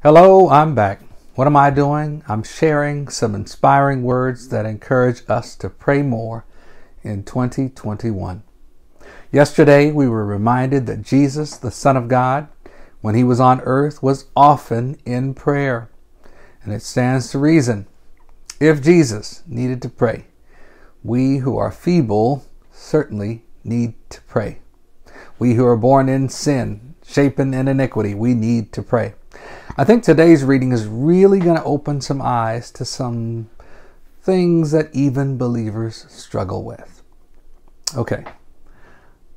Hello, I'm back. What am I doing? I'm sharing some inspiring words that encourage us to pray more in 2021. Yesterday, we were reminded that Jesus, the Son of God, when he was on earth, was often in prayer. And it stands to reason, if Jesus needed to pray, we who are feeble certainly need to pray. We who are born in sin, shapen in iniquity, we need to pray. I think today's reading is really going to open some eyes to some things that even believers struggle with. Okay,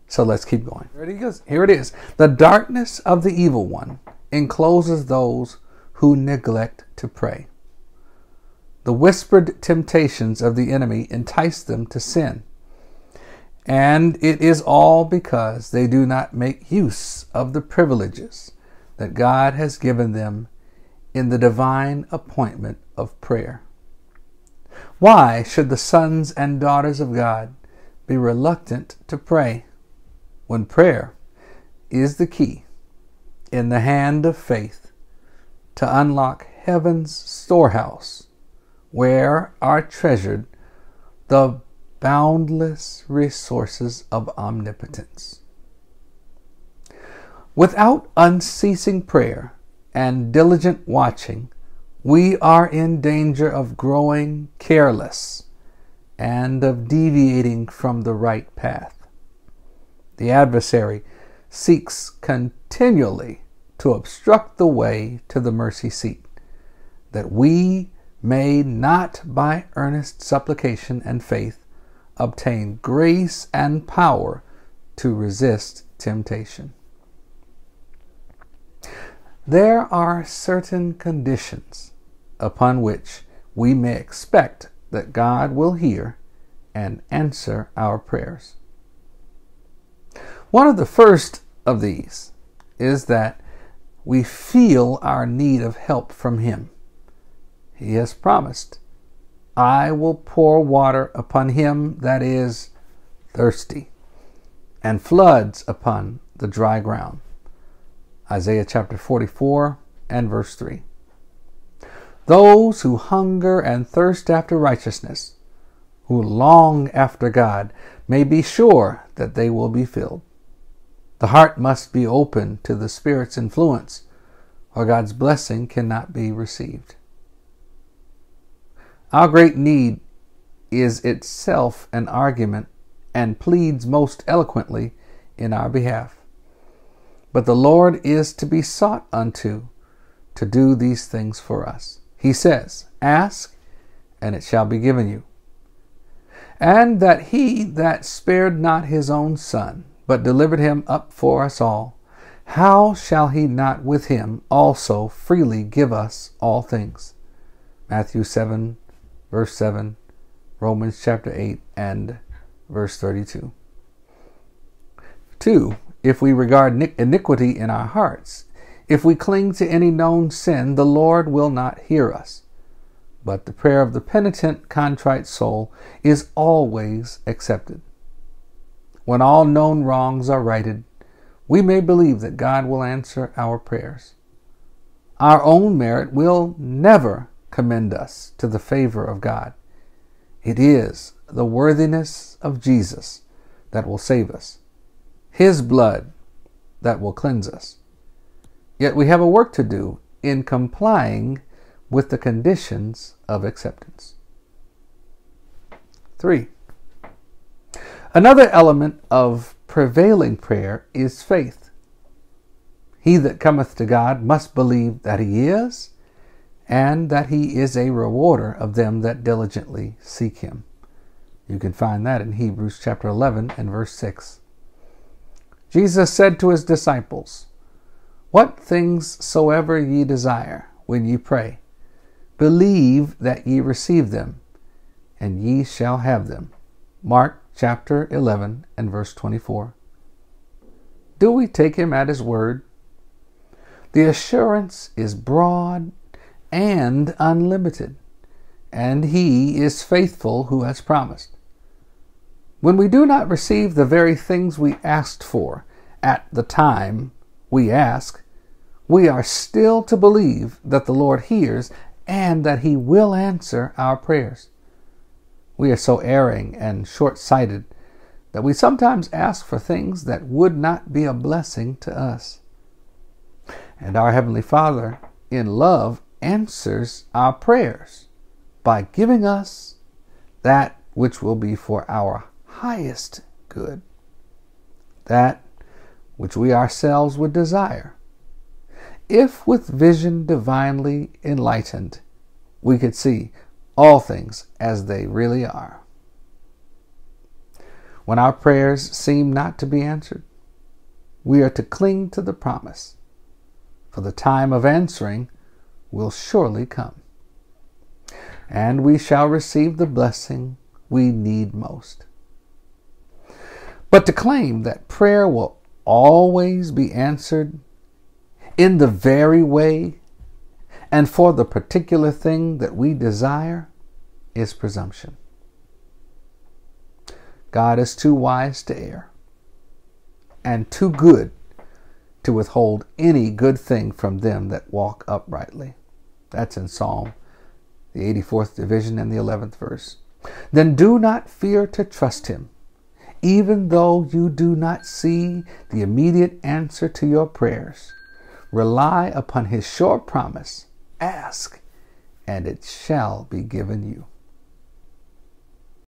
so let's keep going. Here it is. The darkness of the evil one encloses those who neglect to pray. The whispered temptations of the enemy entice them to sin. And it is all because they do not make use of the privileges that God has given them in the divine appointment of prayer. Why should the sons and daughters of God be reluctant to pray when prayer is the key in the hand of faith to unlock heaven's storehouse, where are treasured the boundless resources of omnipotence? Without unceasing prayer and diligent watching, we are in danger of growing careless and of deviating from the right path. The adversary seeks continually to obstruct the way to the mercy seat, that we may not by earnest supplication and faith obtain grace and power to resist temptation. There are certain conditions upon which we may expect that God will hear and answer our prayers. One of the first of these is that we feel our need of help from Him. He has promised, I will pour water upon him that is thirsty, and floods upon the dry ground. Isaiah chapter 44 and verse 3. Those who hunger and thirst after righteousness, who long after God, may be sure that they will be filled. The heart must be open to the Spirit's influence, or God's blessing cannot be received. Our great need is itself an argument and pleads most eloquently in our behalf. But the Lord is to be sought unto to do these things for us. He says, ask, and it shall be given you. And that he that spared not his own Son, but delivered him up for us all, how shall he not with him also freely give us all things? Matthew 7, verse 7, Romans chapter 8, and verse 32. 2. If we regard iniquity in our hearts, if we cling to any known sin, the Lord will not hear us. But the prayer of the penitent, contrite soul is always accepted. When all known wrongs are righted, we may believe that God will answer our prayers. Our own merit will never commend us to the favor of God. It is the worthiness of Jesus that will save us, His blood that will cleanse us. Yet we have a work to do in complying with the conditions of acceptance. 3. Another element of prevailing prayer is faith. He that cometh to God must believe that He is, and that He is a rewarder of them that diligently seek Him. You can find that in Hebrews chapter 11 and verse 6. Jesus said to His disciples, What things soever ye desire when ye pray, believe that ye receive them, and ye shall have them. Mark chapter 11 and verse 24. Do we take Him at His word? The assurance is broad and unlimited, and He is faithful who has promised. When we do not receive the very things we asked for at the time we ask, we are still to believe that the Lord hears and that He will answer our prayers. We are so erring and short-sighted that we sometimes ask for things that would not be a blessing to us. And our Heavenly Father, in love, answers our prayers by giving us that which will be for our highest good, that which we ourselves would desire, if with vision divinely enlightened we could see all things as they really are. When our prayers seem not to be answered, we are to cling to the promise, for the time of answering will surely come, and we shall receive the blessing we need most. But to claim that prayer will always be answered in the very way and for the particular thing that we desire is presumption. God is too wise to err and too good to withhold any good thing from them that walk uprightly. That's in Psalm, the 84th division and the 11th verse. Then do not fear to trust Him, even though you do not see the immediate answer to your prayers. Rely upon His sure promise. Ask, and it shall be given you.